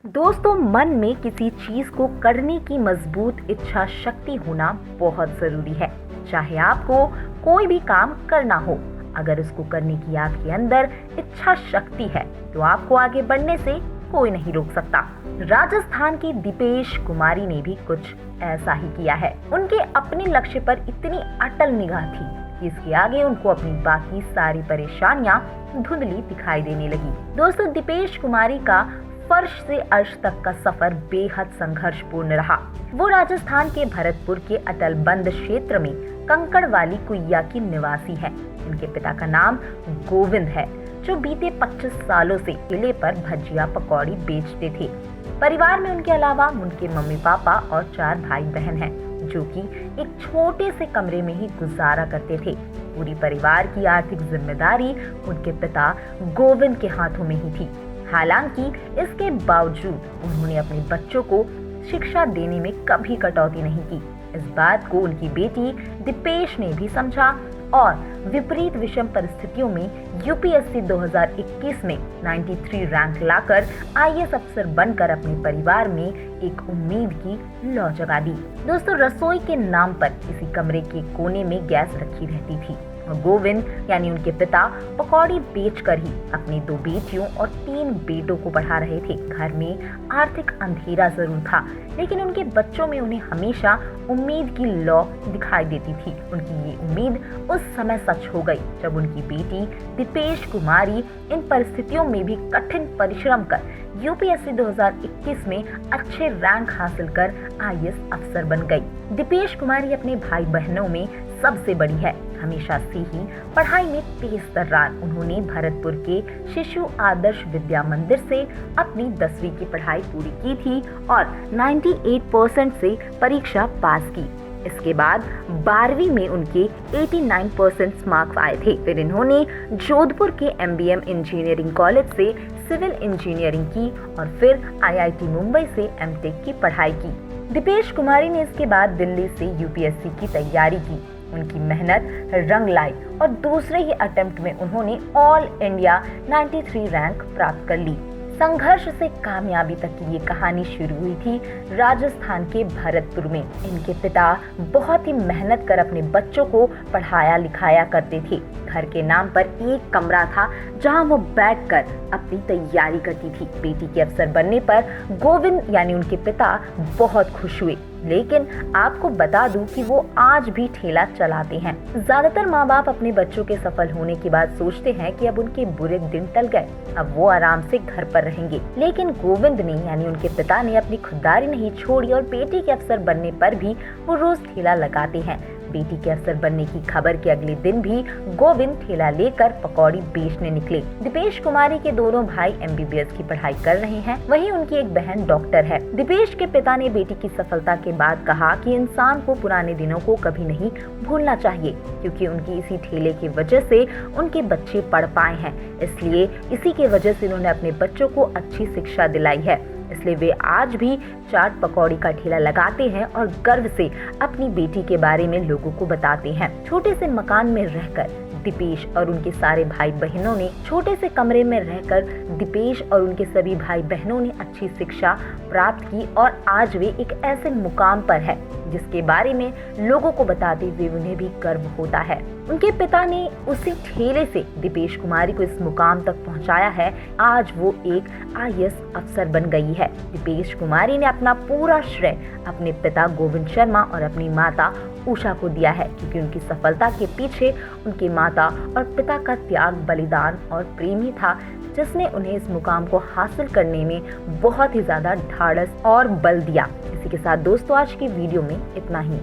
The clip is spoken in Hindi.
दोस्तों, मन में किसी चीज को करने की मजबूत इच्छा शक्ति होना बहुत जरूरी है। चाहे आपको कोई भी काम करना हो, अगर उसको करने की आपके अंदर इच्छा शक्ति है तो आपको आगे बढ़ने से कोई नहीं रोक सकता। राजस्थान की दीपेश कुमारी ने भी कुछ ऐसा ही किया है। उनके अपने लक्ष्य पर इतनी अटल निगाह थी कि इसके आगे उनको अपनी बाकी सारी परेशानियां धुंधली दिखाई देने लगी। दोस्तों, दीपेश कुमारी का फर्श से अर्श तक का सफर बेहद संघर्षपूर्ण रहा। वो राजस्थान के भरतपुर के अटलबंद क्षेत्र में कंकड़ वाली कुइया की निवासी है। इनके पिता का नाम गोविंद है, जो बीते 25 सालों से किले पर भजिया पकौड़ी बेचते थे। परिवार में उनके अलावा उनके मम्मी पापा और 4 भाई बहन हैं, जो कि एक छोटे से कमरे में ही गुजारा करते थे। पूरी परिवार की आर्थिक जिम्मेदारी उनके पिता गोविंद के हाथों में ही थी। हालांकि इसके बावजूद उन्होंने अपने बच्चों को शिक्षा देने में कभी कटौती नहीं की। इस बात को उनकी बेटी दीपेश ने भी समझा और विपरीत विषम परिस्थितियों में यूपीएससी 2021 में 93 रैंक लाकर आईएएस अफसर बनकर अपने परिवार में एक उम्मीद की लौ जगा दी। दोस्तों, रसोई के नाम पर इसी कमरे के कोने में गैस रखी रहती थी और गोविंद यानी उनके पिता पकौड़ी बेचकर ही अपनी 2 बेटियों और 3 बेटों को पढ़ा रहे थे। घर में आर्थिक अंधेरा जरूर था, लेकिन उनके बच्चों में उन्हें हमेशा उम्मीद की लौ दिखाई देती थी। उनकी ये उम्मीद उस समय सच हो गई जब उनकी बेटी दीपेश कुमारी इन परिस्थितियों में भी कठिन परिश्रम कर यूपीएससी 2021 में अच्छे रैंक हासिल कर आईएएस अफसर बन गई। दीपेश कुमारी अपने भाई बहनों में सबसे बड़ी है। हमेशा से ही पढ़ाई में तेज तर्रार उन्होंने भरतपुर के शिशु आदर्श विद्या मंदिर से अपनी 10वीं की पढ़ाई पूरी की थी और 98% से परीक्षा पास की। इसके बाद 12वीं में उनके 89% मार्क्स आए थे। फिर इन्होंने जोधपुर के एमबीएम इंजीनियरिंग कॉलेज से सिविल इंजीनियरिंग की और फिर आईआईटी मुंबई से एमटेक की पढ़ाई की। दीपेश कुमारी ने इसके बाद दिल्ली से यूपीएससी की तैयारी की। उनकी मेहनत रंग लाई और दूसरे ही अटेम्प्ट में उन्होंने ऑल इंडिया 93 रैंक प्राप्त कर ली। संघर्ष से कामयाबी तक की ये कहानी शुरू हुई थी राजस्थान के भरतपुर में। इनके पिता बहुत ही मेहनत कर अपने बच्चों को पढ़ाया लिखाया करते थे। घर के नाम पर एक कमरा था जहां वो बैठकर अपनी तैयारी करती थी। बेटी के अफसर बनने पर गोविंद यानी उनके पिता बहुत खुश हुए, लेकिन आपको बता दूं कि वो आज भी ठेला चलाते हैं। ज्यादातर माँ बाप अपने बच्चों के सफल होने के बाद सोचते हैं कि अब उनके बुरे दिन टल गए, अब वो आराम से घर पर रहेंगे। लेकिन गोविंद ने यानी उनके पिता ने अपनी खुददारी नहीं छोड़ी और बेटी के अफसर बनने पर भी वो रोज ठेला लगाते हैं। बेटी के अफसर बनने की खबर के अगले दिन भी गोविंद ठेला लेकर पकौड़ी बेचने निकले। दीपेश कुमारी के दोनों भाई एमबीबीएस की पढ़ाई कर रहे हैं, वहीं उनकी एक बहन डॉक्टर है। दीपेश के पिता ने बेटी की सफलता के बाद कहा कि इंसान को पुराने दिनों को कभी नहीं भूलना चाहिए, क्योंकि उनकी इसी ठेले की वजह से उनके बच्चे पढ़ पाए हैं। इसलिए इसी के वजह से उन्होंने अपने बच्चों को अच्छी शिक्षा दिलाई है। इसलिए वे आज भी चाट पकौड़ी का ठेला लगाते हैं और गर्व से अपनी बेटी के बारे में लोगों को बताते हैं। छोटे से मकान में रहकर दीपेश और उनके सारे भाई बहनों ने छोटे से कमरे में रहकर दीपेश और उनके सभी भाई बहनों ने अच्छी शिक्षा प्राप्त की और आज वे एक ऐसे मुकाम पर है जिसके बारे में लोगों को बताते हुए उन्हें भी गर्व होता है। उनके पिता ने उसी ठेले से दीपेश कुमारी को इस मुकाम तक पहुंचाया है। आज वो एक आईएएस अफसर बन गई है। दीपेश कुमारी ने अपना पूरा श्रेय अपने पिता गोविंद शर्मा और अपनी माता उषा को दिया है, क्योंकि उनकी सफलता के पीछे उनके माता और पिता का त्याग, बलिदान और प्रेम ही था, जिसने उन्हें इस मुकाम को हासिल करने में बहुत ही ज्यादा ढाढ़स और बल दिया। इसी के साथ दोस्तों, आज की वीडियो में इतना ही।